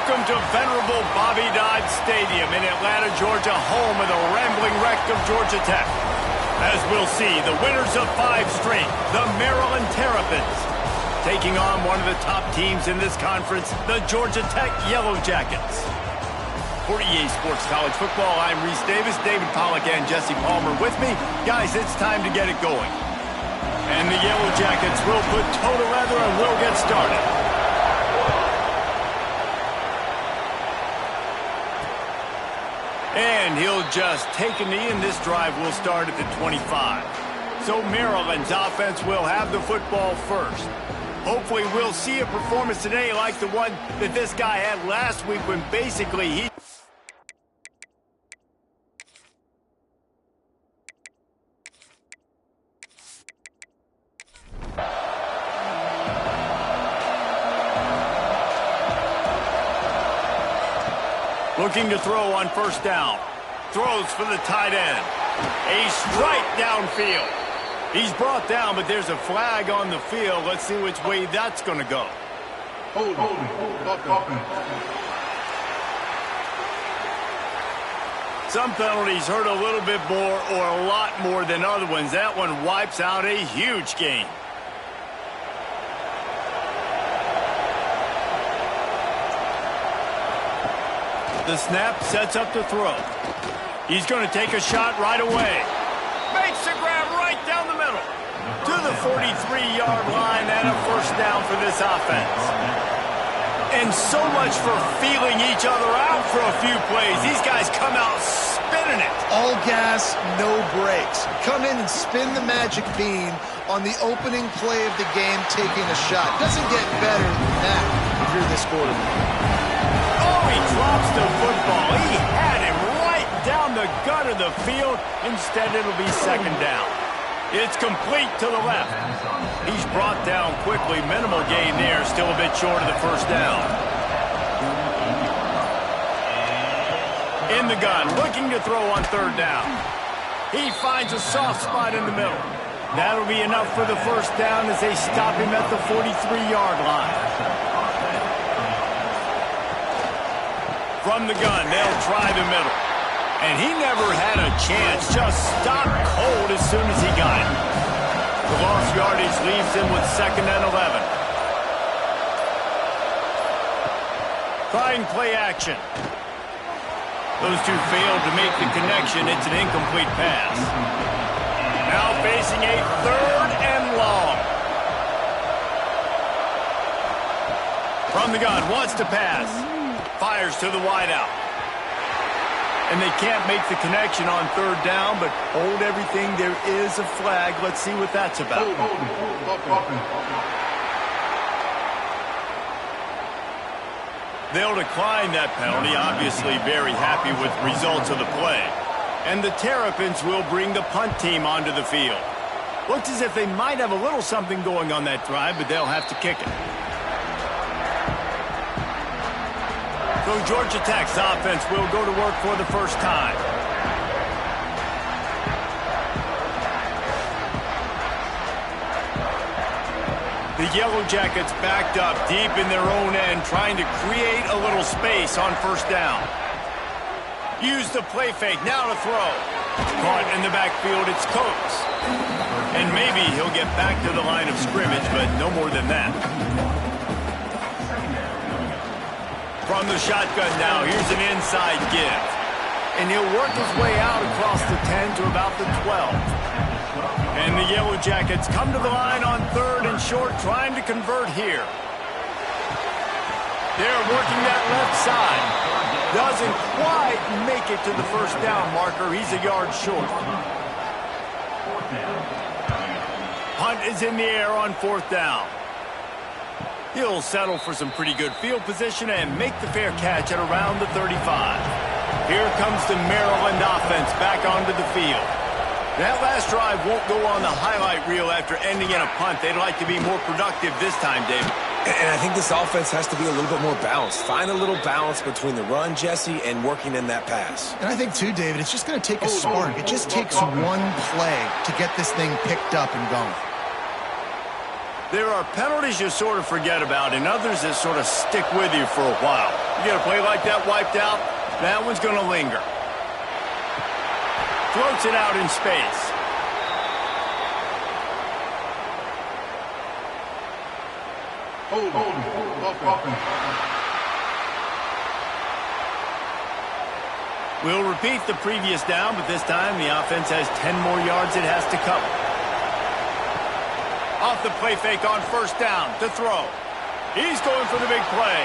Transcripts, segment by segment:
Welcome to venerable Bobby Dodd Stadium in Atlanta, Georgia, home of the rambling wreck of Georgia Tech. As we'll see, the winners of 5 straight, the Maryland Terrapins, taking on one of the top teams in this conference, the Georgia Tech Yellow Jackets. For EA Sports College Football, I'm Reese Davis, David Pollack, and Jesse Palmer with me. Guys, it's time to get it going. And the Yellow Jackets will put toe to leather and we'll get started. And he'll just take a knee, and this drive will start at the 25. So Maryland's offense will have the football first. Hopefully we'll see a performance today like the one that this guy had last week when basically he... Looking to throw on first down. Throws for the tight end. A strike downfield. He's brought down, but there's a flag on the field. Let's see which way that's going to go. Hold. Some penalties hurt a little bit more or a lot more than other ones. That one wipes out a huge game. The snap sets up the throw. He's going to take a shot right away. Makes the grab right down the middle. To the 43-yard line and a first down for this offense. And so much for feeling each other out for a few plays. These guys come out spinning it. All gas, no brakes. Come in and spin the magic bean on the opening play of the game, taking a shot. Doesn't get better than that if you're this quarterback. He drops the football. He had him right down the gut of the field. Instead, it'll be second down. It's complete to the left. He's brought down quickly. Minimal gain there. Still a bit short of the first down. In the gun, looking to throw on third down. He finds a soft spot in the middle. That'll be enough for the first down as they stop him at the 43-yard line. From the gun, they'll try the middle. And he never had a chance. Just stopped cold as soon as he got it. The lost yardage leaves him with 2nd and 11. Trying play action. Those two failed to make the connection. It's an incomplete pass. Now facing a 3rd and long. From the gun, wants to pass. Fires to the wideout. And they can't make the connection on third down, but hold everything. There is a flag. Let's see what that's about. They'll decline that penalty, obviously very happy with the results of the play. And the Terrapins will bring the punt team onto the field. Looks as if they might have a little something going on that drive, but they'll have to kick it. So Georgia Tech's offense will go to work for the first time. The Yellow Jackets backed up deep in their own end, trying to create a little space on first down. Use the play fake, now to throw. Caught in the backfield, it's Coates. And maybe he'll get back to the line of scrimmage, but no more than that. From the shotgun now, here's an inside give. And he'll work his way out across the 10 to about the 12. And the Yellow Jackets come to the line on 3rd and short, trying to convert here. They're working that left side. Doesn't quite make it to the first down marker. He's a yard short. Punt is in the air on 4th down. He'll settle for some pretty good field position and make the fair catch at around the 35. Here comes the Maryland offense back onto the field. That last drive won't go on the highlight reel after ending in a punt. They'd like to be more productive this time, David. And I think this offense has to be a little bit more balanced. Find a little balance between the run, Jesse, and working in that pass. And I think, too, David, it's just going to take a spark. It just takes one play to get this thing picked up and going. There are penalties you sort of forget about and others that sort of stick with you for a while. You get a play like that wiped out, that one's going to linger. Floats it out in space. We'll repeat the previous down, but this time the offense has 10 more yards it has to cover. Off the play fake on first down to throw. He's going for the big play.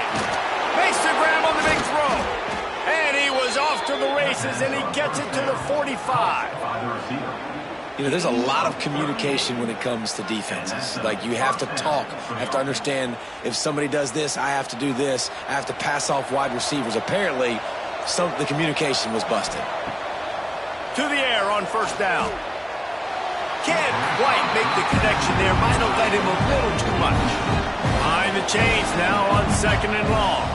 Makes the grab on the big throw. And he was off to the races, and he gets it to the 45. You know, there's a lot of communication when it comes to defenses. Like, you have to talk. You have to understand if somebody does this, I have to do this. I have to pass off wide receivers. Apparently, the communication was busted. To the air on first down. Can't quite make the connection there. Might have led him a little too much. Behind the chains now on second and long.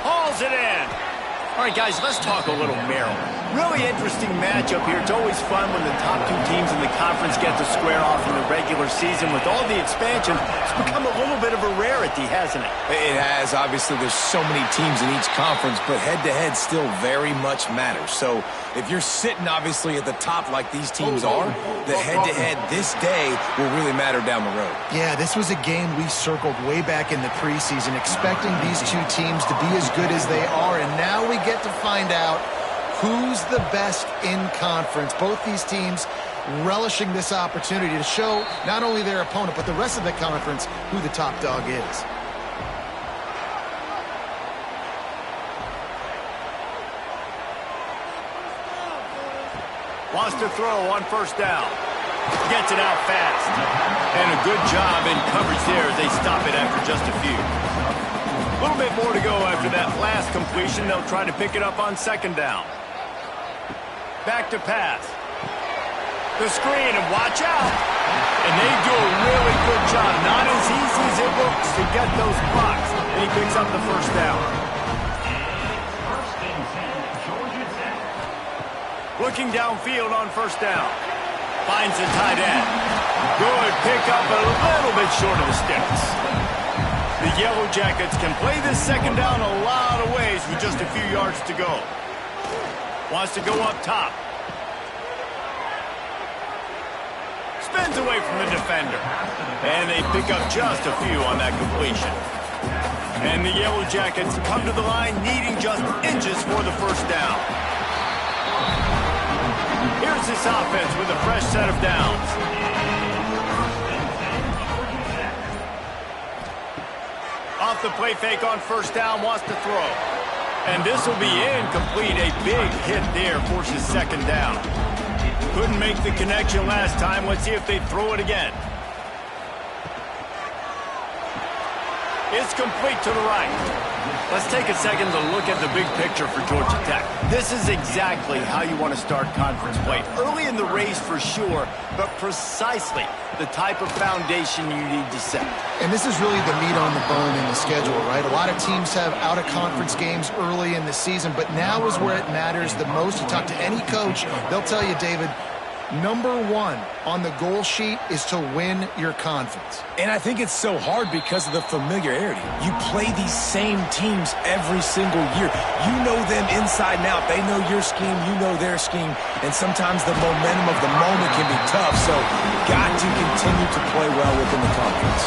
Hauls it in. All right, guys, let's talk a little Maryland. Really interesting matchup here. It's always fun when the top two teams in the conference get to square off in the regular season. With all the expansion, it's become a little bit of a rarity, hasn't it? It has. Obviously, there's so many teams in each conference, but head-to-head still very much matters. So if you're sitting, obviously, at the top like these teams are, the head-to-head this day will really matter down the road. Yeah, this was a game we circled way back in the preseason, expecting these two teams to be as good as they are, and now we get to find out who's the best in conference. Both these teams relishing this opportunity to show not only their opponent, but the rest of the conference who the top dog is. Wants to throw on first down. Gets it out fast. And a good job in coverage there as they stop it after just a few. A little bit more to go after that last completion. They'll try to pick it up on second down. Back to pass. The screen, and watch out. And they do a really good job. Not as easy as it looks to get those blocks. And he picks up the first down. Looking downfield on first down. Finds the tight end. Good pickup, but a little bit short of the sticks. The Yellow Jackets can play this second down a lot of ways with just a few yards to go. Wants to go up top. Spins away from the defender. And they pick up just a few on that completion. And the Yellow Jackets come to the line needing just inches for the first down. Here's this offense with a fresh set of downs. Off the play fake on first down, wants to throw. And this will be incomplete. A big hit there, forces second down. Couldn't make the connection last time. Let's see if they throw it again. It's complete to the right. Let's take a second to look at the big picture for Georgia Tech. This is exactly how you want to start conference play. Early in the race for sure, but precisely the type of foundation you need to set. And this is really the meat on the bone in the schedule, right? A lot of teams have out-of-conference games early in the season, but now is where it matters the most. You talk to any coach, they'll tell you, David, number one on the goal sheet is to win your conference. And I think it's so hard because of the familiarity. You play these same teams every single year. You know them inside and out. They know your scheme, you know their scheme, and sometimes the momentum of the moment can be tough, so got to continue to play well within the conference.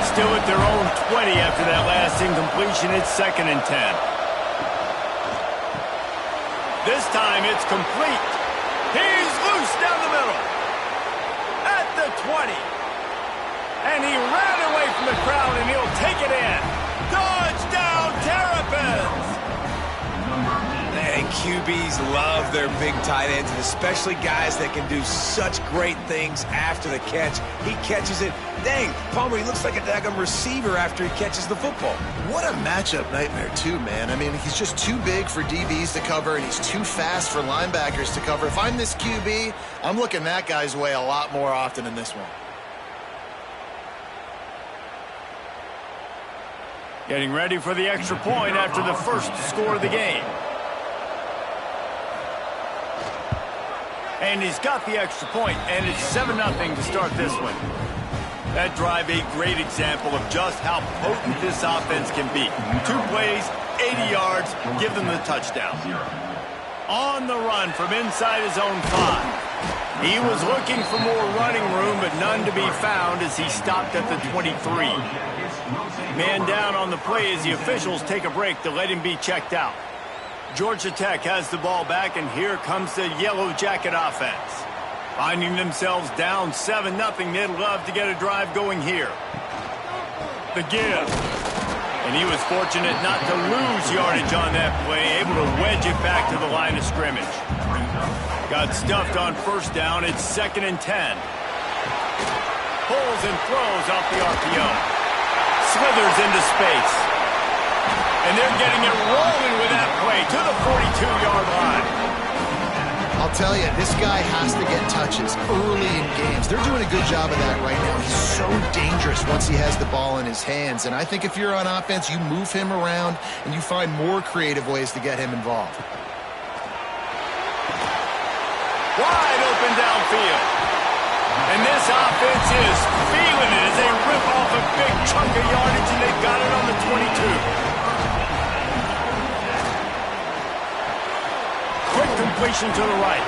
Still at their own 20 after that last incompletion. It's 2nd and 10. This time it's complete. He's loose down the middle. At the 20. And he ran away from the crowd, and he'll take it in. Touchdown, Terrapins! And QBs love their big tight ends, and especially guys that can do such great things after the catch. He catches it. Dang, Palmer, he looks like a daggum receiver after he catches the football. What a matchup nightmare, too, man. I mean, he's just too big for DBs to cover, and he's too fast for linebackers to cover. If I'm this QB, I'm looking that guy's way a lot more often than this one. Getting ready for the extra point after the first score of the game. And he's got the extra point, and it's 7-0 to start this one. That drive, a great example of just how potent this offense can be. 2 plays, 80 yards, give them the touchdown. On the run from inside his own 5. He was looking for more running room, but none to be found as he stopped at the 23. Man down on the play as the officials take a break to let him be checked out. Georgia Tech has the ball back, and here comes the Yellow Jacket offense. Finding themselves down 7-0, they'd love to get a drive going here. The give. And he was fortunate not to lose yardage on that play, able to wedge it back to the line of scrimmage. Got stuffed on first down. It's 2nd and 10. Pulls and throws off the RPO. Slithers into space. And they're getting it rolling with that play to the 42-yard line. I'll tell you, this guy has to get touches early in games. They're doing a good job of that right now. He's so dangerous once he has the ball in his hands. And I think if you're on offense, you move him around and you find more creative ways to get him involved. Wide open downfield. And this offense is feeling it as they rip off a big chunk of yardage, and they've got it on the 22. Quick completion to the right.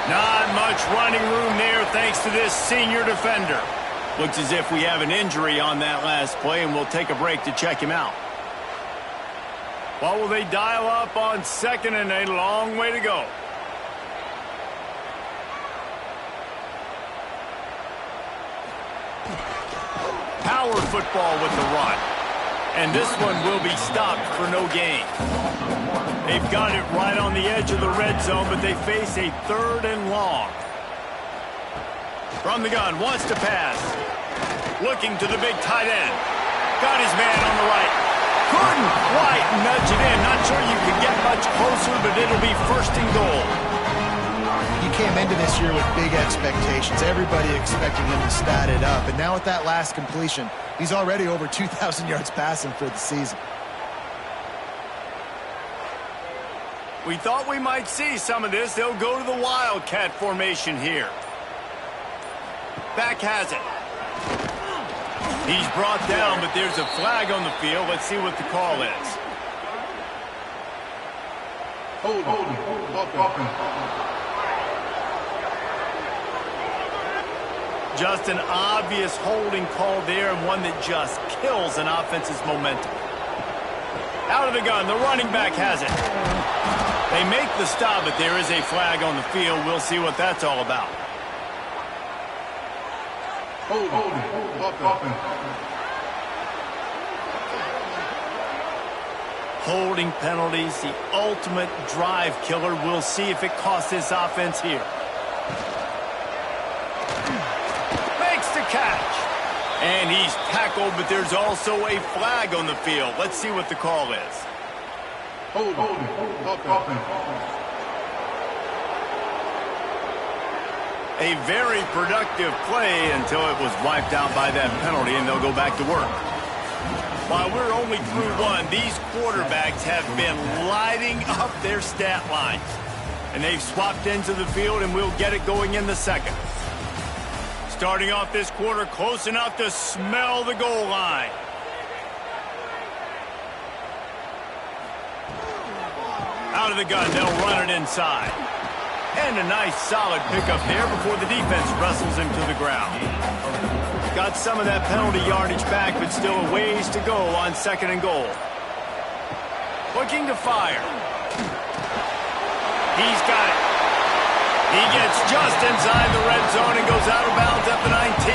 Not much running room there thanks to this senior defender. Looks as if we have an injury on that last play, and we'll take a break to check him out. What will they dial up on 2nd and a long way to go? Power football with the run. And this one will be stopped for no gain. They've got it right on the edge of the red zone, but they face a 3rd and long. From the gun, wants to pass. Looking to the big tight end. Got his man on the right. Couldn't quite nudge it in. Not sure you could get much closer, but it'll be 1st and goal. He came into this year with big expectations. Everybody expecting him to stat it up. And now with that last completion, he's already over 2,000 yards passing for the season. We thought we might see some of this. They'll go to the Wildcat formation here. Back has it. He's brought down, but there's a flag on the field. Let's see what the call is. Just an obvious holding call there, and one that just kills an offense's momentum. Out of the gun, the running back has it. They make the stop, but there is a flag on the field. We'll see what that's all about. Holding penalties, the ultimate drive killer. We'll see if it costs this offense here. Makes the catch. And he's tackled, but there's also a flag on the field. Let's see what the call is. A very productive play until it was wiped out by that penalty, and they'll go back to work. While we're only through one, these quarterbacks have been lighting up their stat lines. And they've swapped into the field, and we'll get it going in the 2nd. Starting off this quarter close enough to smell the goal line. Out of the gun, they'll run it inside. And a nice solid pickup there before the defense wrestles him to the ground. Got some of that penalty yardage back, but still a ways to go on 2nd and goal. Looking to fire. He's got it. He gets just inside the red zone and goes out of bounds at the 19.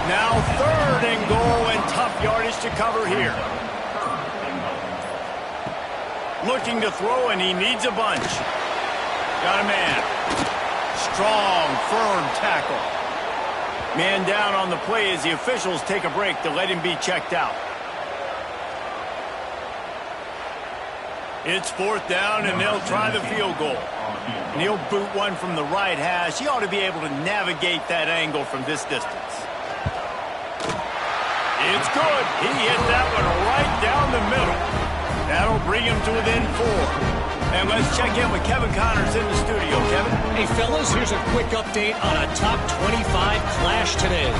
Now 3rd and goal, and tough yardage to cover here. Looking to throw, and he needs a bunch. Got a man. Strong, firm tackle. Man down on the play as the officials take a break to let him be checked out. It's 4th down, and they'll try the field goal. And he'll boot one from the right hash. He ought to be able to navigate that angle from this distance. It's good. He hit that one right down the middle. That'll bring him to within 4. And let's check in with Kevin Connors in the studio. Kevin? Hey, fellas, here's a quick update on a top 25 clash today.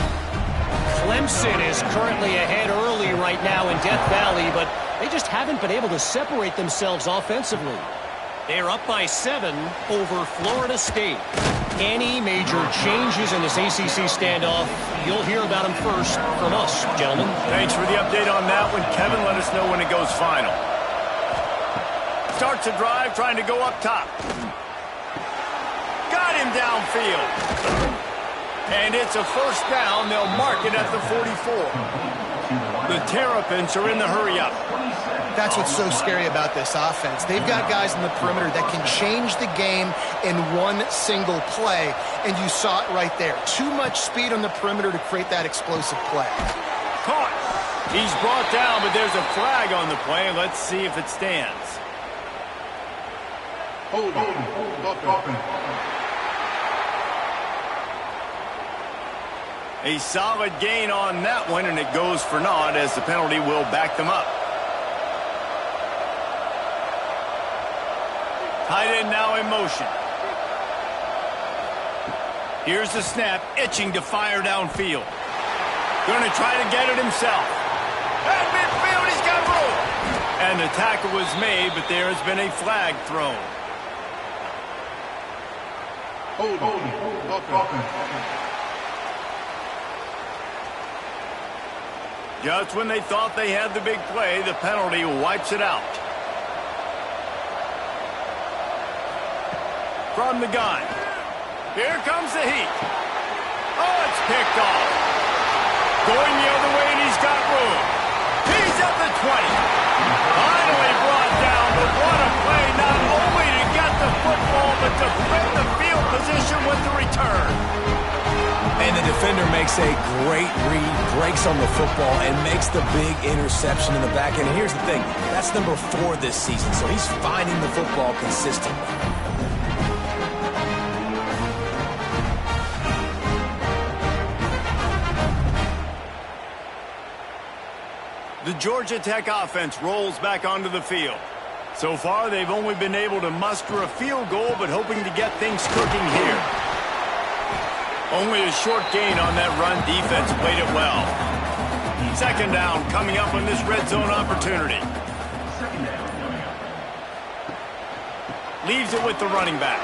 Clemson is currently ahead early right now in Death Valley, but they just haven't been able to separate themselves offensively. They're up by 7 over Florida State. Any major changes in this ACC standoff, you'll hear about them first from us, gentlemen. Thanks for the update on that one, Kevin. Let us know when it goes final. Starts a drive trying to go up top. Got him downfield. And it's a first down. They'll mark it at the 44. The Terrapins are in the hurry-up. That's what's so scary about this offense. They've got guys in the perimeter that can change the game in one single play, and you saw it right there. Too much speed on the perimeter to create that explosive play. Caught. He's brought down, but there's a flag on the play. Let's see if it stands. Hold on. A solid gain on that one, and it goes for naught as the penalty will back them up. Tight end now in motion. Here's the snap, itching to fire downfield. Going to try to get it himself. At midfield, he's got room. And the tackle was made, but there has been a flag thrown. Hold on. Just when they thought they had the big play, the penalty wipes it out. From the gun. Here comes the heat. Oh, it's picked off. Going the other way, and he's got room. He's at the 20. Finally brought down, but what a play, not only to get the football, but to flip the field position with the return. And the defender makes a great read, breaks on the football, and makes the big interception in the back end. And here's the thing, that's number 4 this season, so he's finding the football consistently. The Georgia Tech offense rolls back onto the field. So far, they've only been able to muster a field goal, but hoping to get things cooking here. Only a short gain on that run. Defense played it well. Second down coming up on this red zone opportunity. Leaves it with the running back.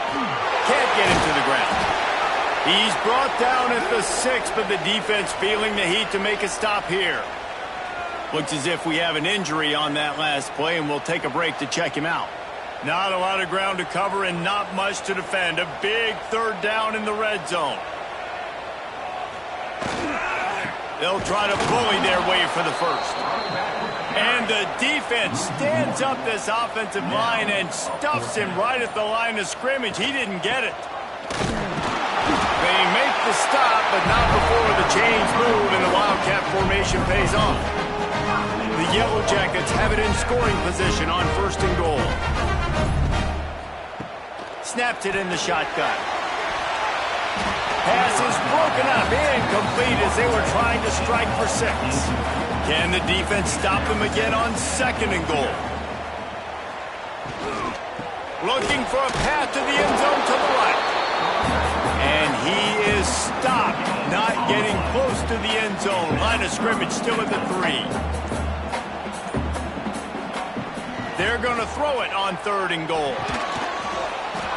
Can't get him to the ground. He's brought down at the 6, but the defense feeling the heat to make a stop here. Looks as if we have an injury on that last play, and we'll take a break to check him out. Not a lot of ground to cover and not much to defend. A big third down in the red zone. They'll try to bully their way for the first. And the defense stands up this offensive line and stuffs him right at the line of scrimmage. He didn't get it. They make the stop, but not before the chains move and the Wildcat formation pays off. The Yellow Jackets have it in scoring position on first and goal. Snapped it in the shotgun. Pass is broken up, incomplete as they were trying to strike for 6. Can the defense stop them again on second and goal? Looking for a path to the end zone to the right. And he is stopped, not getting close to the end zone. Line of scrimmage still at the 3. They're going to throw it on third and goal.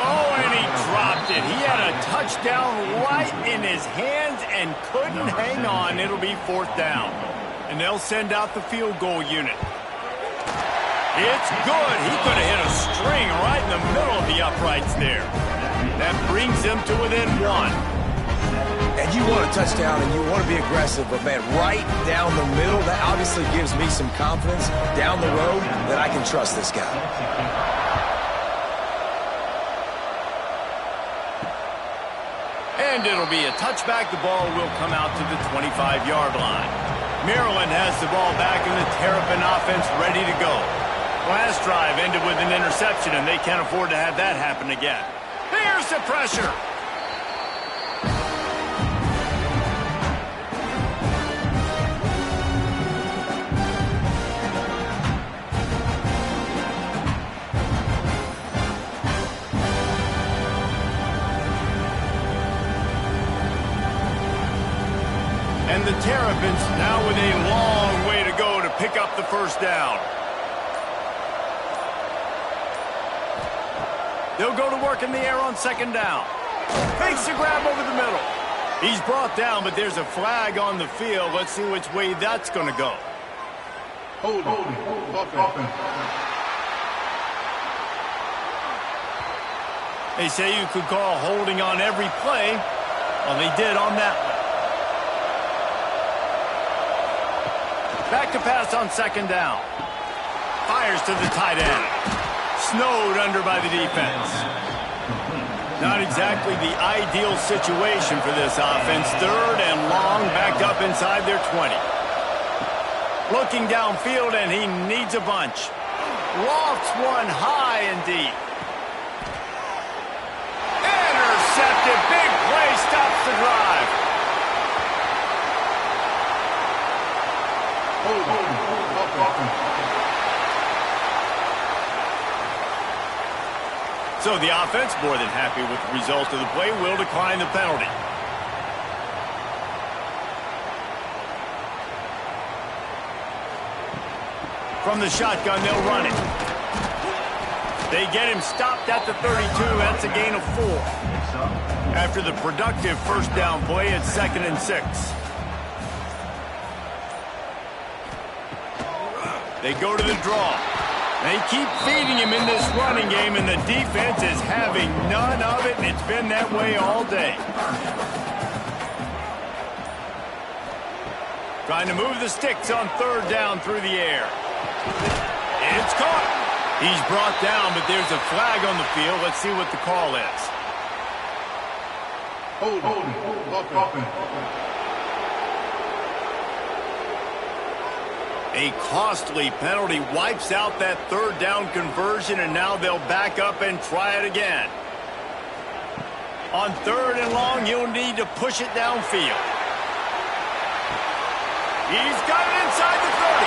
Oh, and he dropped it. He had a touchdown right in his hands and couldn't hang on. It'll be fourth down. And they'll send out the field goal unit. It's good. He could have hit a string right in the middle of the uprights there. That brings them to within 1. And you want a touchdown and you want to be aggressive, but man, right down the middle, that obviously gives me some confidence down the road that I can trust this guy. And it'll be a touchback. The ball will come out to the 25-yard line. Maryland has the ball back and the Terrapin offense ready to go. Last drive ended with an interception, and they can't afford to have that happen again. There's the pressure. And the Terrapins now with a long way to go to pick up the first down. They'll go to work in the air on second down. Fakes the grab over the middle. He's brought down, but there's a flag on the field. Let's see which way that's going to go. Holding. Offense. They say you could call holding on every play. Well, they did on that one. Back to pass on second down. Fires to the tight end. Snowed under by the defense. Not exactly the ideal situation for this offense. Third and long, backed up inside their 20. Looking downfield, and he needs a bunch. Lofts one high and deep. Intercepted. Big play stops the drive. So the offense, more than happy with the result of the play, will decline the penalty. From the shotgun, they'll run it. They get him stopped at the 32. That's a gain of 4. After the productive first down play, it's 2nd and 6. They go to the draw. They keep feeding him in this running game, and the defense is having none of it, and it's been that way all day. Trying to move the sticks on third down through the air. It's caught. He's brought down, but there's a flag on the field. Let's see what the call is. Holding. A costly penalty wipes out that third down conversion, and now they'll back up and try it again. On third and long, you'll need to push it downfield. He's got it inside the 30.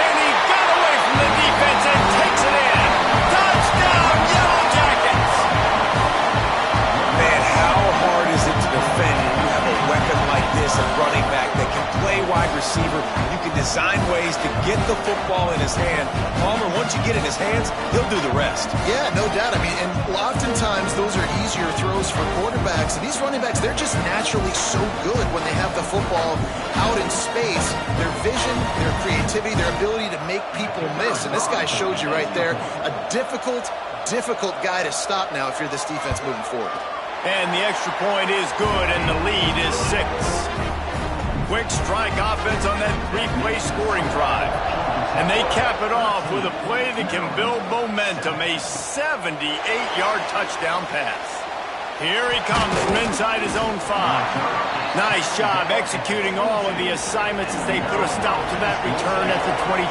And he got away from the defense and takes it in. Touchdown, Yellow Jackets! Man, how hard is it to defend when you have a weapon like this, a running back that can play wide receiver? You can design ways to get the football in his hand. Palmer, once you get it in his hands, he'll do the rest. Yeah, no doubt. I mean, and oftentimes those are easier throws for quarterbacks. And these running backs, they're just naturally so good when they have the football out in space. Their vision, their creativity, their ability to make people miss. And this guy showed you right there, a difficult guy to stop now if you're this defense moving forward. And the extra point is good, and the lead is 6. Quick strike offense on that 3-play scoring drive. And they cap it off with a play that can build momentum, a 78-yard touchdown pass. Here he comes from inside his own 5. Nice job executing all of the assignments as they put a stop to that return at the 22.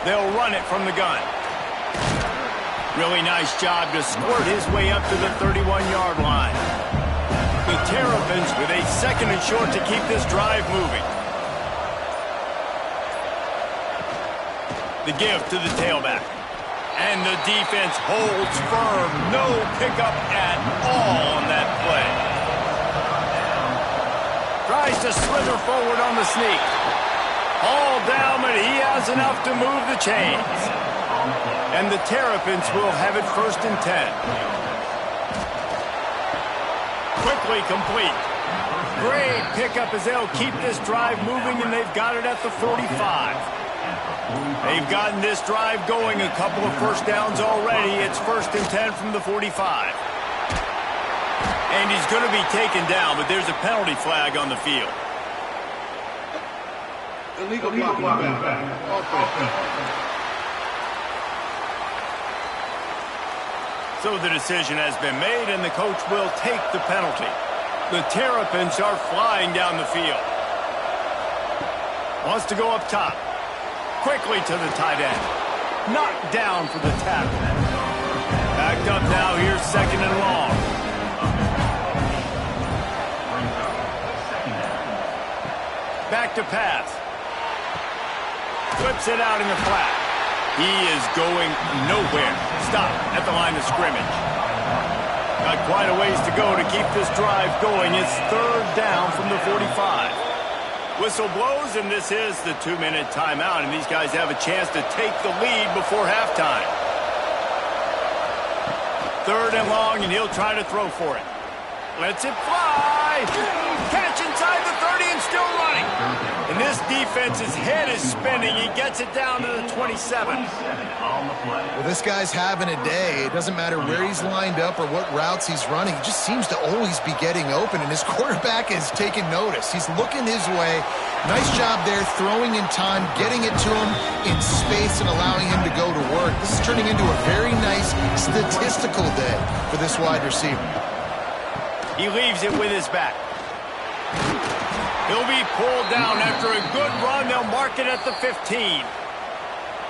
They'll run it from the gun. Really nice job to squirt his way up to the 31-yard line. The Terrapins with a 2nd and short to keep this drive moving. The give to the tailback. And the defense holds firm. No pickup at all on that play. Tries to slither forward on the sneak. All down, but he has enough to move the chains. And the Terrapins will have it 1st and 10. Quickly complete. Great pickup as they'll keep this drive moving, and they've got it at the 45. They've gotten this drive going, a couple of first downs already. It's 1st and 10 from the 45. And he's going to be taken down, but there's a penalty flag on the field. Illegal blocking back. So the decision has been made, and the coach will take the penalty. The Terrapins are flying down the field. Wants to go up top. Quickly to the tight end. Knocked down for the tackle. Backed up now. Here's 2nd and long. Back to pass. Flips it out in the flat. He is going nowhere. Stop at the line of scrimmage. Got quite a ways to go to keep this drive going. It's third down from the 45. Whistle blows, and this is the 2-minute timeout, and these guys have a chance to take the lead before halftime. Third and long, and he'll try to throw for it. Lets it fly. Catch inside the 30 and still running. And this defense's head is spinning. He gets it down to the 27. Well, this guy's having a day. It doesn't matter where he's lined up or what routes he's running. He just seems to always be getting open, and his quarterback is taking notice. He's looking his way. Nice job there, throwing in time, getting it to him in space and allowing him to go to work. This is turning into a very nice statistical day for this wide receiver. He leaves it with his back. He'll be pulled down after a good run. They'll mark it at the 15.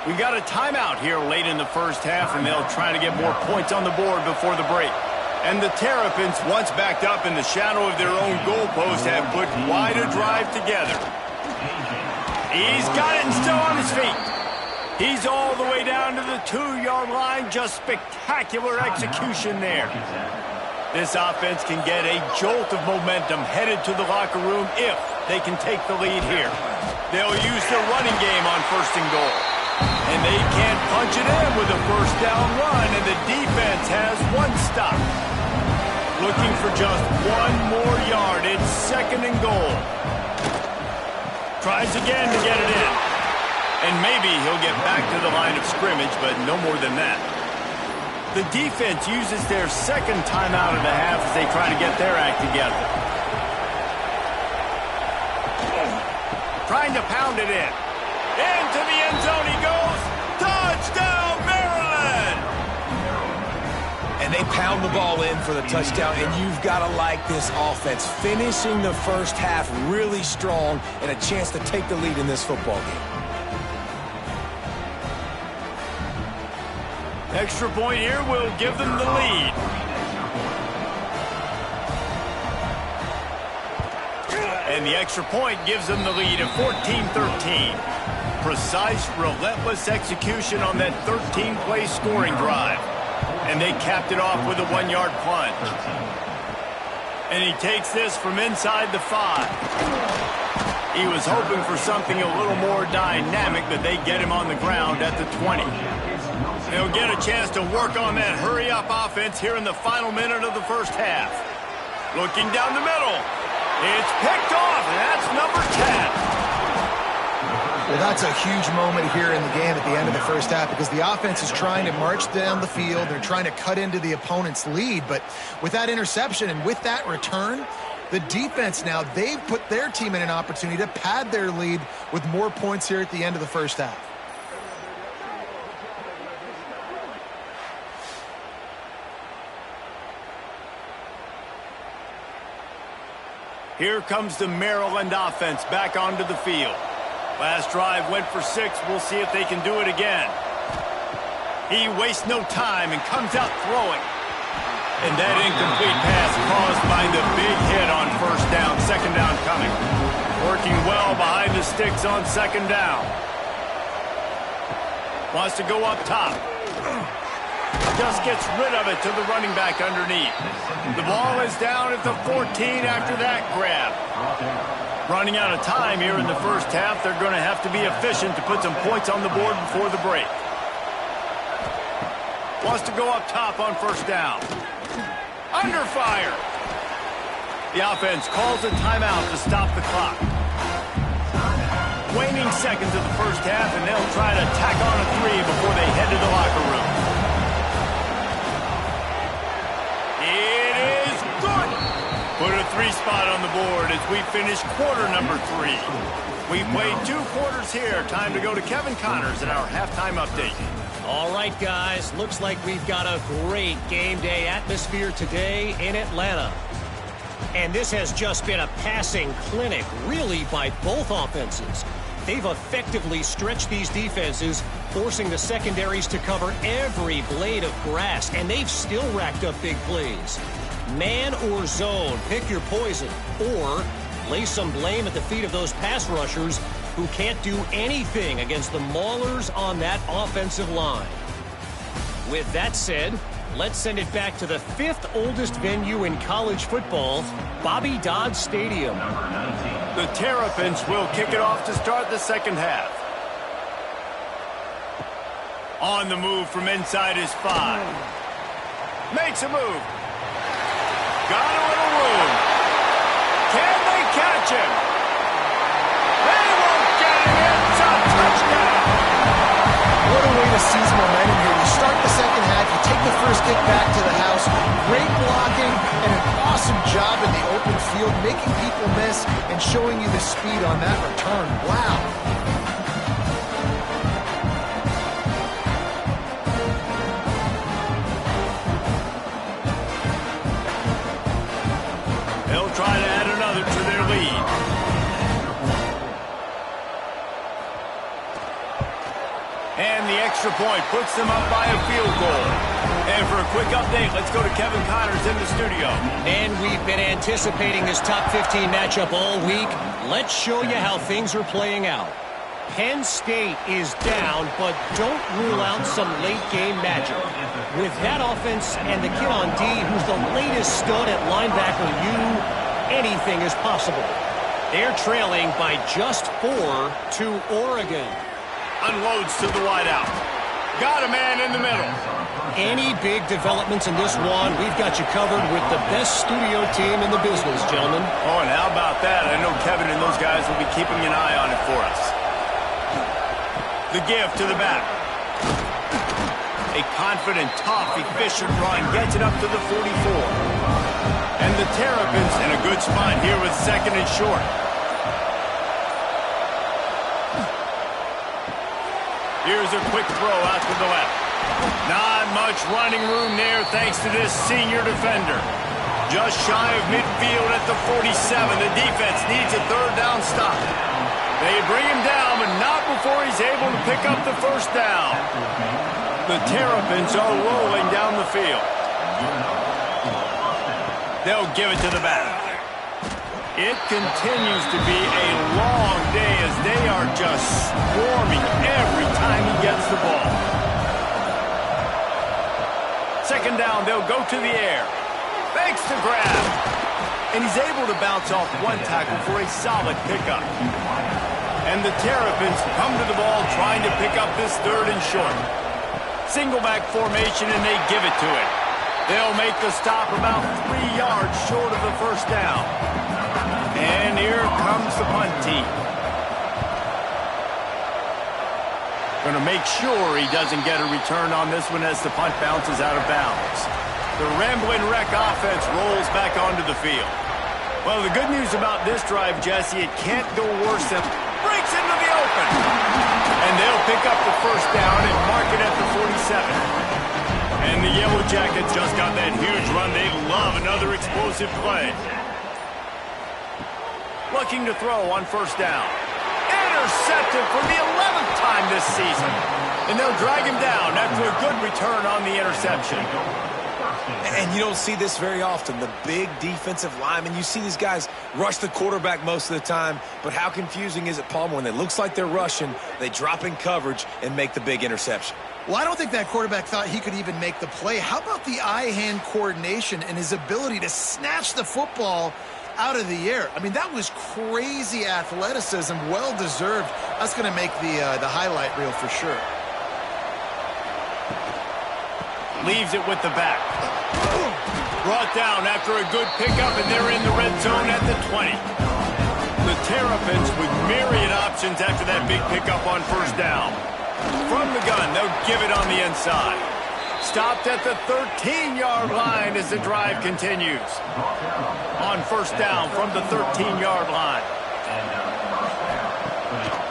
We got a timeout here late in the first half, and they'll try to get more points on the board before the break. And the Terrapins, once backed up in the shadow of their own goalpost, have put quite a drive together. He's got it and still on his feet. He's all the way down to the 2-yard line. Just spectacular execution there. This offense can get a jolt of momentum headed to the locker room if they can take the lead here. They'll use their running game on first and goal. And they can't punch it in with a first down run, and the defense has one stop. Looking for just one more yard. It's second and goal. Tries again to get it in. And maybe he'll get back to the line of scrimmage, but no more than that. The defense uses their second timeout of the half as they try to get their act together. Trying to pound it in. Into the end zone he goes. Touchdown, Maryland! And they pound the ball in for the touchdown, and you've got to like this offense. Finishing the first half really strong and a chance to take the lead in this football game. Extra point here will give them the lead. And the extra point gives them the lead at 14-13. Precise, relentless execution on that 13-play scoring drive. And they capped it off with a 1-yard plunge. And he takes this from inside the 5. He was hoping for something a little more dynamic, but they get him on the ground at the 20. They'll get a chance to work on that hurry-up offense here in the final minute of the first half. Looking down the middle. It's picked off, and that's number 10. Well, that's a huge moment here in the game at the end of the first half because the offense is trying to march down the field. They're trying to cut into the opponent's lead, but with that interception and with that return, the defense now, they've put their team in an opportunity to pad their lead with more points here at the end of the first half. Here comes the Maryland offense back onto the field. Last drive went for 6. We'll see if they can do it again. He wastes no time and comes out throwing. And that incomplete pass caused by the big hit on first down. Second down coming. Working well behind the sticks on second down. Wants to go up top. Just gets rid of it to the running back underneath. The ball is down at the 14 after that grab. Running out of time here in the first half. They're going to have to be efficient to put some points on the board before the break. Wants to go up top on first down. Under fire. The offense calls a timeout to stop the clock. Waning seconds of the first half, and they'll try to tack on a 3 before they head to the locker room. It is good. Put a 3 spot on the board as we finish quarter number 3. We played 2 quarters here. Time to go to Kevin Connors in our halftime update. All right, guys. Looks like we've got a great game day atmosphere today in Atlanta. And this has just been a passing clinic, really, by both offenses. They've effectively stretched these defenses, forcing the secondaries to cover every blade of grass, and they've still racked up big plays. Man or zone, pick your poison, or lay some blame at the feet of those pass rushers who can't do anything against the maulers on that offensive line. With that said, Let's send it back to the 5th oldest venue in college football, Bobby Dodd Stadium. The Terrapins will kick it off to start the second half. On the move from inside his 5. Makes a move. Got a little room. Can they catch him? They won't get him. It's a touchdown. What a way to seize momentum here. You start the second half, you take the first kick back to the house. Great blocking and an awesome job in the open field, making people miss and showing you the speed on that return. Wow. They'll try to add another to their lead. And the extra point puts them up by a field goal. And for a quick update, let's go to Kevin Connors in the studio. And we've been anticipating this top 15 matchup all week. Let's show you how things are playing out. Penn State is down, but don't rule out some late-game magic. With that offense and the kid on D, who's the latest stud at linebacker U, anything is possible. They're trailing by just 4 to Oregon. Unloads to the wideout. Got a man in the middle. Any big developments in this one, we've got you covered with the best studio team in the business, gentlemen. Oh, and how about that? I know Kevin and those guys will be keeping an eye on it for us. The give to the back. A confident, tough, efficient run gets it up to the 44. And the Terrapins in a good spot here with second and short. Here's a quick throw out to the left. Not much running room there thanks to this senior defender. Just shy of midfield at the 47. The defense needs a third down stop. They bring him down, but not before he's able to pick up the first down. The Terrapins are rolling down the field. They'll give it to the back. It continues to be a long day as they are just swarming every time he gets the ball. Second down, they'll go to the air. Fakes the grab. And he's able to bounce off one tackle for a solid pickup. And the Terrapins come to the ball trying to pick up this third and short. Single back formation, and they give it to it. They'll make the stop about 3 yards short of the first down. And here comes the punt team. Going to make sure he doesn't get a return on this one as the punt bounces out of bounds. The Ramblin' Wreck offense rolls back onto the field. Well, the good news about this drive, Jesse, it can't go worse than breaks into the open. And they'll pick up the first down and mark it at the 47. And the Yellow Jackets just got that huge run. They love another explosive play. Looking to throw on first down. Intercepted for the 11th time this season. And they'll drag him down after a good return on the interception. And you don't see this very often. The big defensive linemen, you see these guys rush the quarterback most of the time, but how confusing is it, Palmer, when it looks like they're rushing, they drop in coverage and make the big interception? Well, I don't think that quarterback thought he could even make the play. How about the eye-hand coordination and his ability to snatch the football out of the air? I mean, that was crazy athleticism, well-deserved. That's going to make the highlight reel for sure. Leaves it with the back. Brought down after a good pickup, and they're in the red zone at the 20. The Terrapins with myriad options after that big pickup on first down. From the gun, they'll give it on the inside. Stopped at the 13-yard line as the drive continues. On first down from the 13-yard line.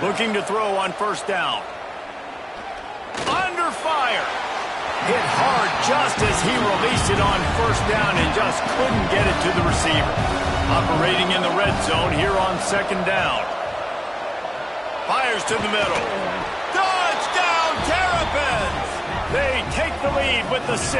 Looking to throw on first down. Under fire. Hit hard just as he released it on first down and just couldn't get it to the receiver. Operating in the red zone here on second down. Fires to the middle. Touchdown, Terrapins! They take the lead with the 6.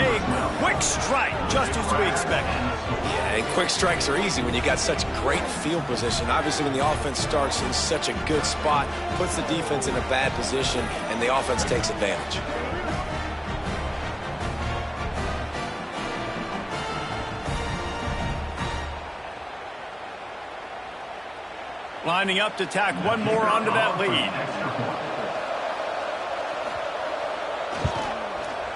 A quick strike, just as we expected. Yeah, and quick strikes are easy when you got such great field position. Obviously, when the offense starts in such a good spot, puts the defense in a bad position, and the offense takes advantage. Lining up to tack one more onto that lead.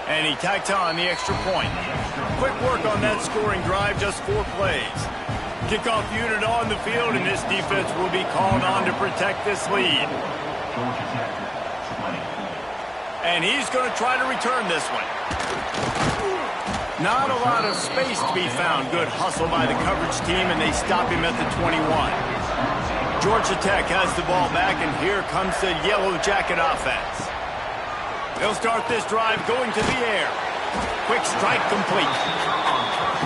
And he tacked on the extra point. Quick work on that scoring drive, just 4 plays. Kickoff unit on the field, and this defense will be called on to protect this lead. And he's going to try to return this one. Not a lot of space to be found. Good hustle by the coverage team, and they stop him at the 21. Georgia Tech has the ball back, and here comes the Yellow Jacket offense. They'll start this drive going to the air. Quick strike complete.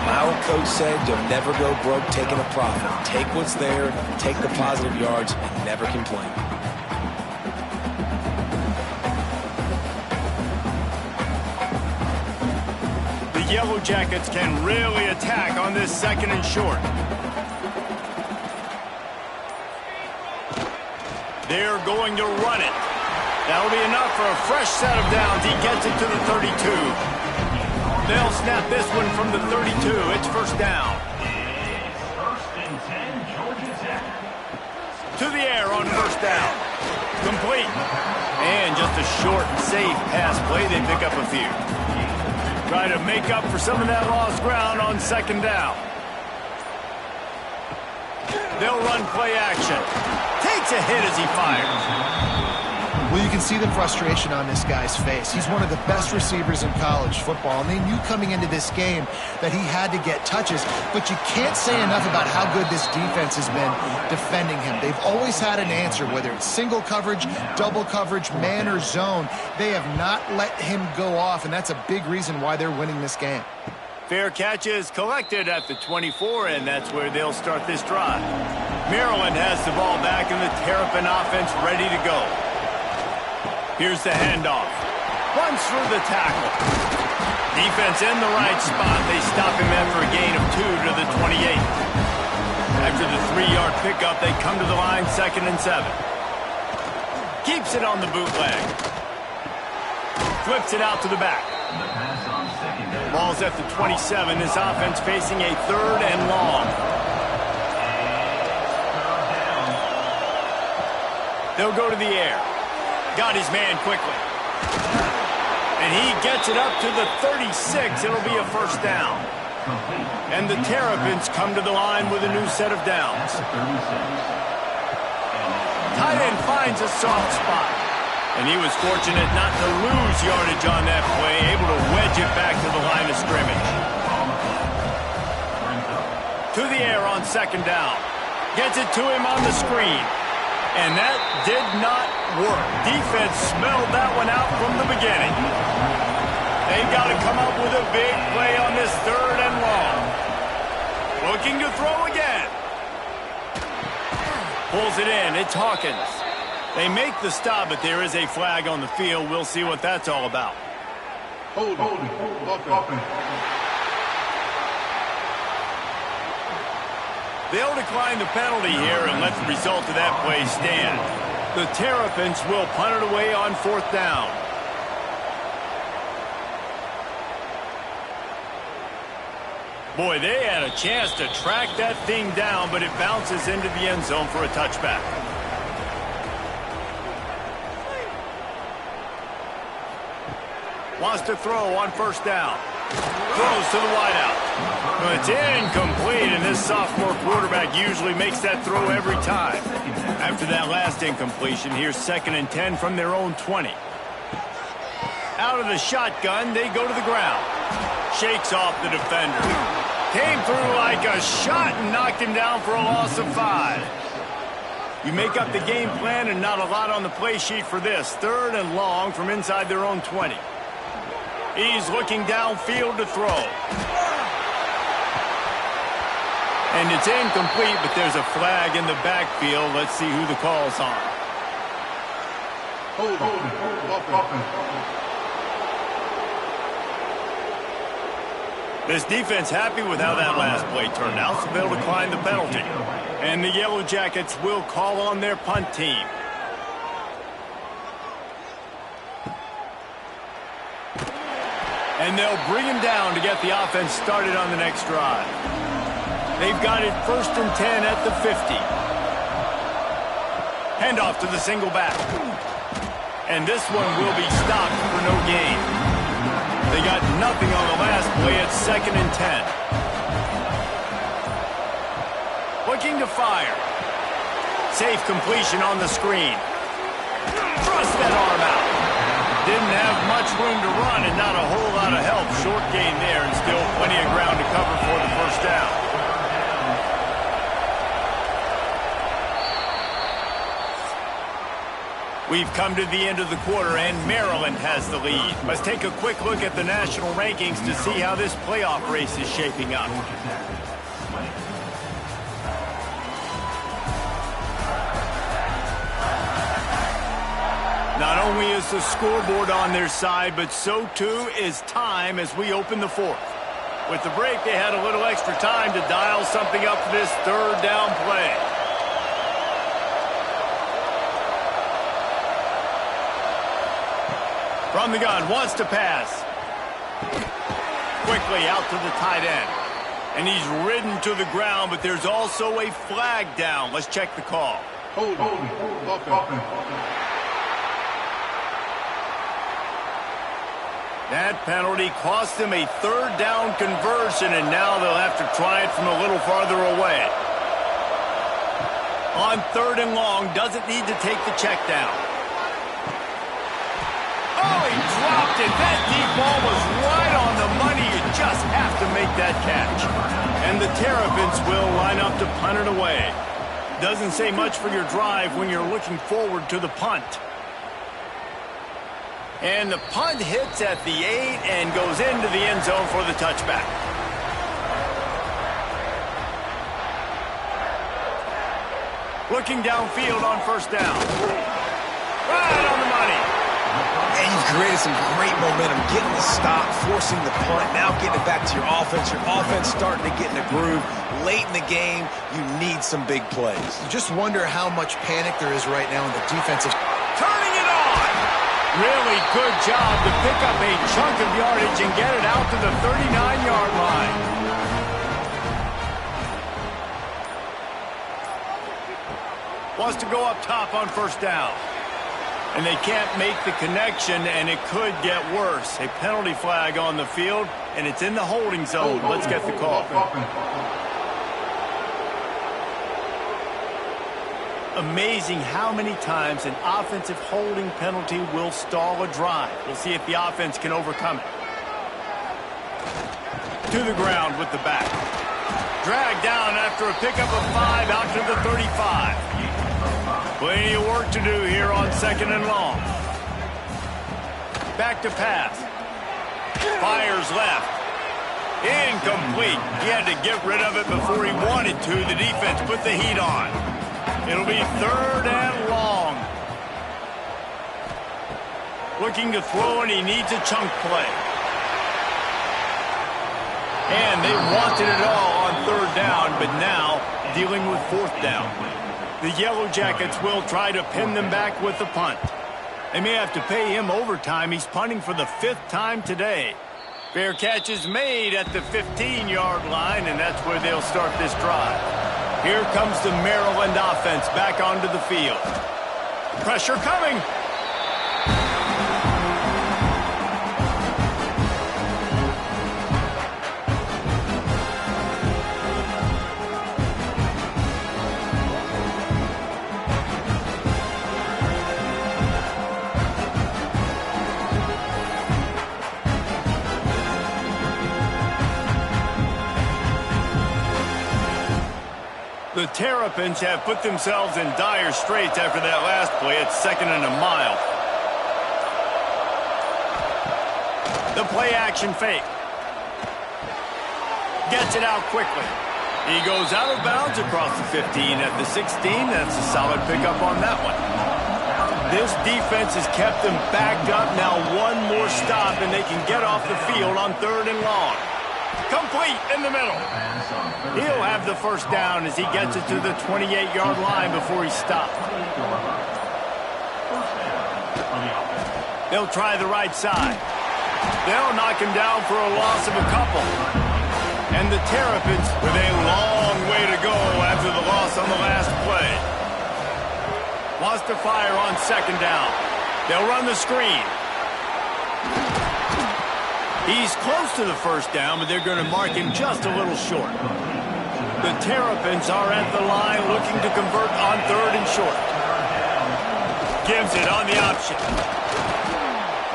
My old coach said you'll never go broke taking a profit. Take what's there, take the positive yards, and never complain. The Yellow Jackets can really attack on this 2nd and short. They're going to run it. That'll be enough for a fresh set of downs. He gets it to the 32. They'll snap this one from the 32. It's first down. First and 10, Georgia Tech. To the air on first down. Complete. And just a short and safe pass play. They pick up a few. Try to make up for some of that lost ground on 2nd down. They'll run play action. Takes a hit as he fires. Well, you can see the frustration on this guy's face. He's one of the best receivers in college football, and they knew coming into this game that he had to get touches, but you can't say enough about how good this defense has been defending him. They've always had an answer, whether it's single coverage, double coverage, man or zone. They have not let him go off, and that's a big reason why they're winning this game. Fair catch is collected at the 24, and that's where they'll start this drive. Maryland has the ball back, and the Terrapin offense ready to go. Here's the handoff. Runs through the tackle. Defense in the right spot. They stop him after a gain of 2 to the 28. After the 3-yard pickup, they come to the line 2nd and 7. Keeps it on the bootleg. Flips it out to the back. Ball's at the 27. This offense facing a 3rd and long. They'll go to the air. Got his man quickly. And he gets it up to the 36. It'll be a first down. And the Terrapins come to the line with a new set of downs. Tight end finds a soft spot. And he was fortunate not to lose yardage on that play, able to wedge it back to the line of scrimmage. To the air on 2nd down. Gets it to him on the screen. And that did not work. Defense smelled that one out from the beginning. They've got to come up with a big play on this 3rd and long. Looking to throw again. Pulls it in. It's Hawkins. They make the stop, but there is a flag on the field. We'll see what that's all about. Hold offense. They'll decline the penalty here and let the result of that play stand. The Terrapins will punt it away on 4th down. Boy, they had a chance to track that thing down, but it bounces into the end zone for a touchback. Wants to throw on 1st down. Throws to the wideout. Well, it's incomplete, and this sophomore quarterback usually makes that throw every time. After that last incompletion, here's 2nd and 10 from their own 20. Out of the shotgun, they go to the ground. Shakes off the defender. Came through like a shot and knocked him down for a loss of 5. You make up the game plan and not a lot on the play sheet for this. 3rd and long from inside their own 20. He's looking downfield to throw. And it's incomplete, but there's a flag in the backfield. Let's see who the call's on. Hold offense. This defense happy with how that last play turned out, so they'll decline the penalty. And the Yellow Jackets will call on their punt team. And they'll bring him down to get the offense started on the next drive. They've got it 1st and 10 at the 50. Handoff to the single back. And this one will be stopped for no gain. They got nothing on the last play at 2nd and 10. Looking to fire. Safe completion on the screen. Thrust that arm out. Didn't have much room to run and not a whole lot of help. Short gain there and still plenty of ground to cover for the first down. We've come to the end of the quarter, and Maryland has the lead. Let's take a quick look at the national rankings to see how this playoff race is shaping up. Not only is the scoreboard on their side, but so too is time as we open the fourth. With the break, they had a little extra time to dial something up for this 3rd down play. From the gun, wants to pass. Quickly out to the tight end. And he's ridden to the ground, but there's also a flag down. Let's check the call. Hold. That penalty cost them a 3rd down conversion, and now they'll have to try it from a little farther away. On 3rd and long, doesn't need to take the check down. Oh, he dropped it. That deep ball was right on the money. You just have to make that catch. And the Terrapins will line up to punt it away. Doesn't say much for your drive when you're looking forward to the punt. And the punt hits at the 8 and goes into the end zone for the touchback. Looking downfield on 1st down. Right on the money. And you've created some great momentum, getting the stop, forcing the punt, now getting it back to your offense. Your offense starting to get in a groove. Late in the game, you need some big plays. You just wonder how much panic there is right now in the defensive. Turning it on. Really good job to pick up a chunk of yardage and get it out to the 39-yard line. Wants to go up top on 1st down. And they can't make the connection, and it could get worse. A penalty flag on the field, and it's in the holding zone. Let's get the call. Amazing how many times an offensive holding penalty will stall a drive. We'll see if the offense can overcome it. To the ground with the back. Dragged down after a pickup of 5 out to the 35. Plenty of work to do here on 2nd and long. Back to pass. Fires left. Incomplete. He had to get rid of it before he wanted to. The defense put the heat on. It'll be 3rd and long. Looking to throw, and he needs a chunk play. And they wanted it all on 3rd down, but now dealing with 4th down. The Yellow Jackets will try to pin them back with the punt. They may have to pay him overtime. He's punting for the 5th time today. Fair catch is made at the 15-yard line, and that's where they'll start this drive. Here comes the Maryland offense back onto the field. Pressure coming. The Terrapins have put themselves in dire straits after that last play at 2nd and a mile. The play action fake. Gets it out quickly. He goes out of bounds across the 15 at the 16. That's a solid pickup on that one. This defense has kept them backed up. Now one more stop and they can get off the field on 3rd and long. Complete in the middle. He'll have the 1st down as he gets it to the 28-yard line before he stopped. They'll try the right side. They'll knock him down for a loss of a couple. And the Terrapins with a long way to go after the loss on the last play. Wants to fire on second down. They'll run the screen. He's close to the first down, but they're going to mark him just a little short. The Terrapins are at the line looking to convert on third and short. Gives it on the option.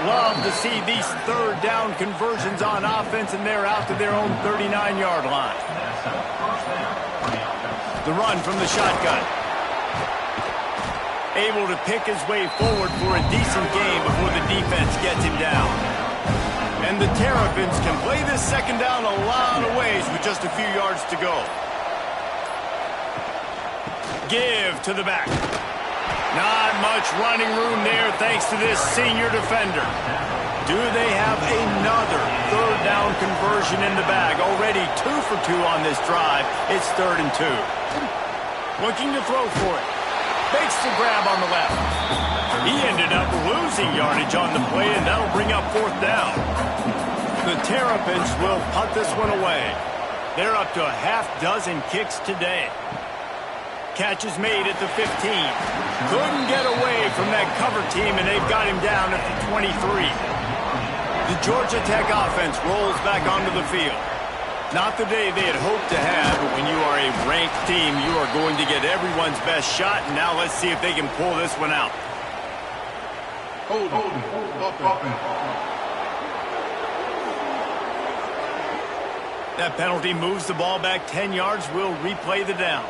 Love to see these third down conversions on offense, and they're out to their own 39-yard line. The run from the shotgun. Able to pick his way forward for a decent game before the defense gets him down. And the Terrapins can play this second down a lot of ways with just a few yards to go. Give to the back. Not much running room there thanks to this senior defender. Do they have another third down conversion in the bag? Already 2 for 2 on this drive. It's 3rd and 2. Looking to throw for it. Fakes the grab on the left. He ended up losing yardage on the play, and that'll bring up 4th down. The Terrapins will punt this one away. They're up to a half-dozen kicks today. Catch is made at the 15. Couldn't get away from that cover team, and they've got him down at the 23. The Georgia Tech offense rolls back onto the field. Not the day they had hoped to have, but when you are a ranked team, you are going to get everyone's best shot, and now let's see if they can pull this one out. Hold offense. That penalty moves the ball back 10 yards. We'll replay the down.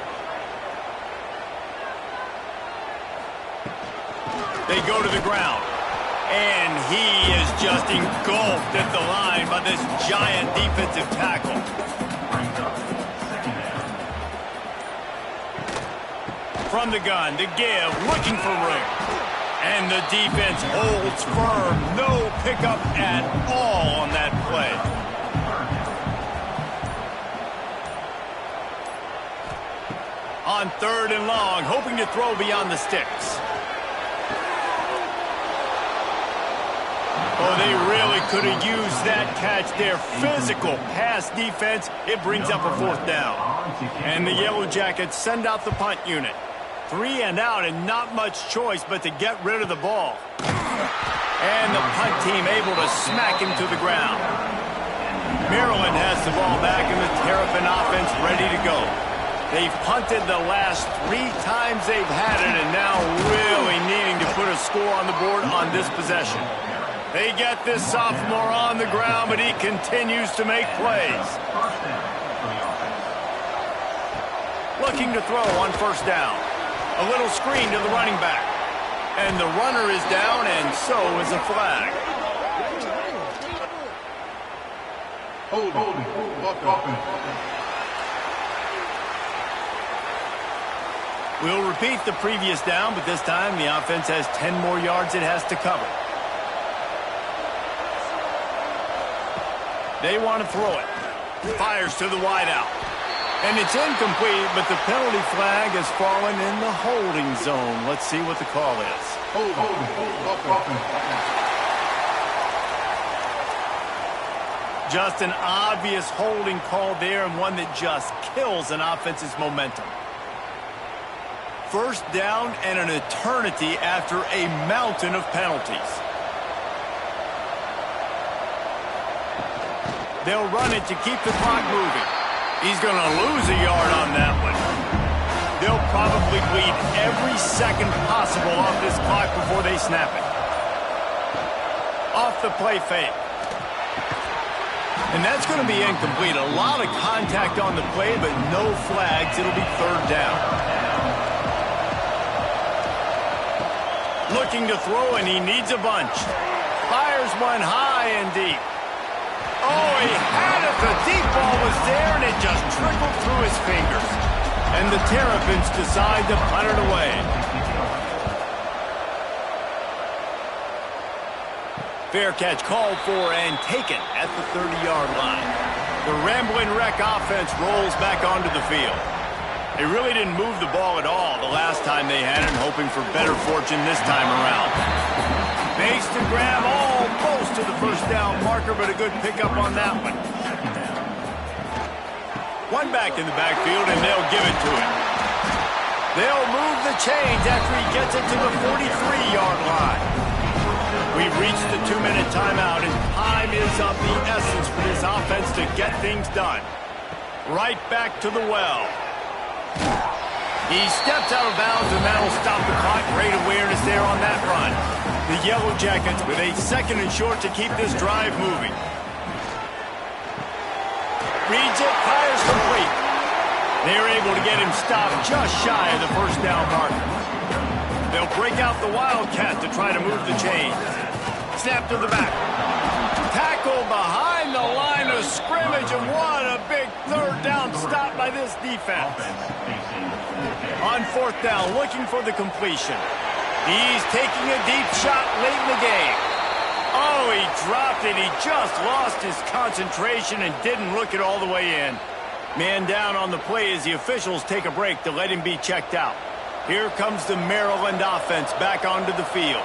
They go to the ground. And he is just engulfed at the line by this giant defensive tackle. From the gun, the give, looking for room. And the defense holds firm. No pickup at all on that play. On 3rd and long, hoping to throw beyond the sticks. Oh, they really could have used that catch there. Physical pass defense. It brings up a 4th down. And the Yellow Jackets send out the punt unit. 3 and out, and not much choice but to get rid of the ball. And the punt team able to smack him to the ground. Maryland has the ball back, and the Terrapin offense ready to go. They've punted the last 3 times they've had it, and now really needing to put a score on the board on this possession. They get this sophomore on the ground, but he continues to make plays. Looking to throw on 1st down. A little screen to the running back. And the runner is down, and so is a flag. Hold offense. We'll repeat the previous down, but this time the offense has 10 more yards it has to cover. They want to throw it. Fires to the wideout. And it's incomplete, but the penalty flag has fallen in the holding zone. Let's see what the call is. Just an obvious holding call there, and one that just kills an offense's momentum. 1st down and an eternity after a mountain of penalties. They'll run it to keep the clock moving. He's going to lose a yard on that one. They'll probably bleed every second possible off this clock before they snap it. Off the play fake. And that's going to be incomplete. A lot of contact on the play, but no flags. It'll be 3rd down. Looking to throw, and he needs a bunch. Fires one high and deep. Oh, he had it. The deep ball was there, and it just trickled through his fingers. And the Terrapins decide to punt it away. Fair catch called for and taken at the 30-yard line. The Rambling Wreck offense rolls back onto the field. They really didn't move the ball at all the last time they had it, hoping for better fortune this time around. Makes the grab almost to the 1st down marker, but a good pickup on that one. One back in the backfield, and they'll give it to him. They'll move the chains after he gets it to the 43-yard line. We've reached the 2-minute timeout, and time is of the essence for this offense to get things done. Right back to the well. He steps out of bounds, and that'll stop the clock. Great awareness there on that run. The Yellow Jackets with a 2nd and short to keep this drive moving. Reads it, fires complete. They're able to get him stopped just shy of the first down marker. They'll break out the Wildcat to try to move the chains. Snap to the back. Tackle behind the line of scrimmage, and what a big 3rd down stop by this defense. On 4th down, looking for the completion. He's taking a deep shot late in the game. Oh, he dropped it. He just lost his concentration and didn't look it all the way in. Man down on the play as the officials take a break to let him be checked out. Here comes the Maryland offense back onto the field.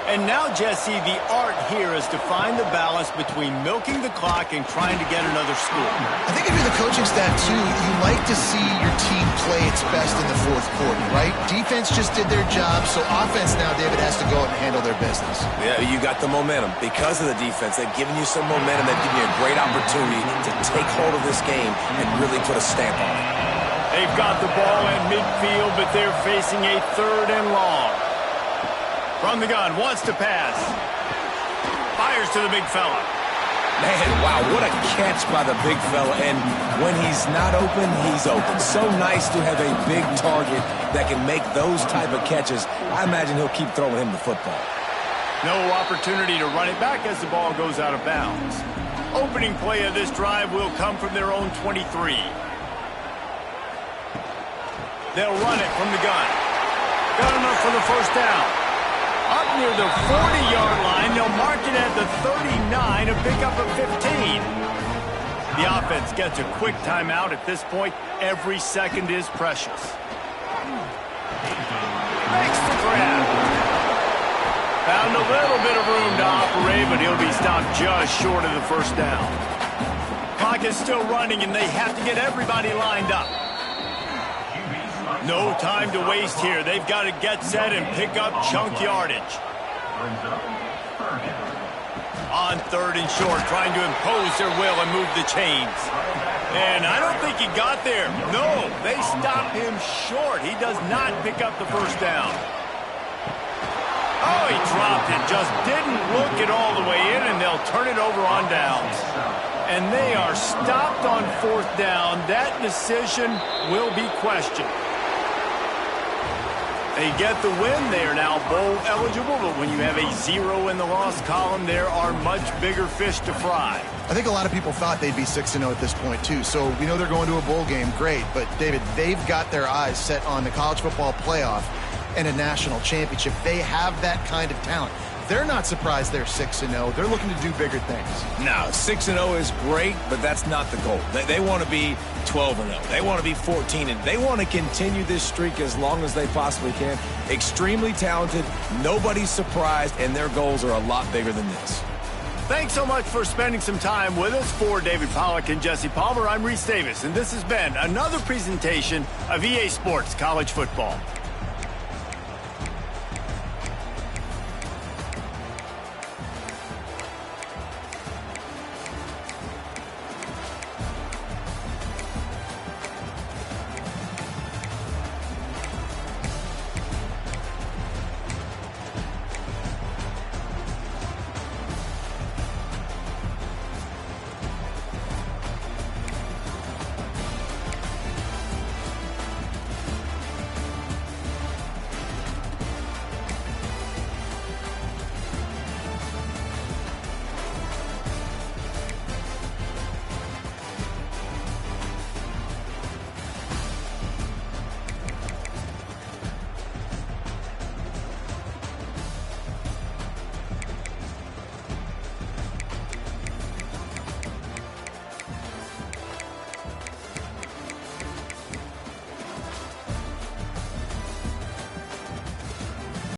And now, Jesse, the art here is to find the balance between milking the clock and trying to get another score. I think if you're the coaching staff, too, you like to see your team play its best in the 4th quarter, right? Defense just did their job, so offense now, David, has to go out and handle their business. Yeah, you got the momentum. Because of the defense, they've given you some momentum. They've given you a great opportunity to take hold of this game and really put a stamp on it. They've got the ball at midfield, but they're facing a 3rd and long. From the gun, wants to pass. Fires to the big fella. Man, wow, what a catch by the big fella. And when he's not open, he's open. So nice to have a big target that can make those type of catches. I imagine he'll keep throwing him the football. No opportunity to run it back as the ball goes out of bounds. Opening play of this drive will come from their own 23. They'll run it from the gun. Got enough for the 1st down. Up near the 40-yard line, they'll mark it at the 39 and pick up a 15. The offense gets a quick timeout at this point. Every second is precious. Makes the grab. Found a little bit of room to operate, but he'll be stopped just short of the 1st down. Clock is still running, and they have to get everybody lined up. No time to waste here. They've got to get set and pick up chunk yardage. On 3rd and short, trying to impose their will and move the chains. And I don't think he got there. No, they stopped him short. He does not pick up the 1st down. Oh, he dropped it. Just didn't look it all the way in, and they'll turn it over on downs. And they are stopped on 4th down. That decision will be questioned. They get the win. They are now bowl eligible, but when you have a 0 in the loss column, there are much bigger fish to fry. I think a lot of people thought they'd be 6-0 at this point, too. So we know they're going to a bowl game. Great. But, David, they've got their eyes set on the college football playoff and a national championship. They have that kind of talent. They're not surprised they're 6-0. They're looking to do bigger things. No, 6-0 is great, but that's not the goal. They want to be 12-0. They want to be 14-0. They want to continue this streak as long as they possibly can. Extremely talented. Nobody's surprised, and their goals are a lot bigger than this. Thanks so much for spending some time with us. For David Pollack and Jesse Palmer, I'm Reese Davis, and this has been another presentation of EA Sports College Football.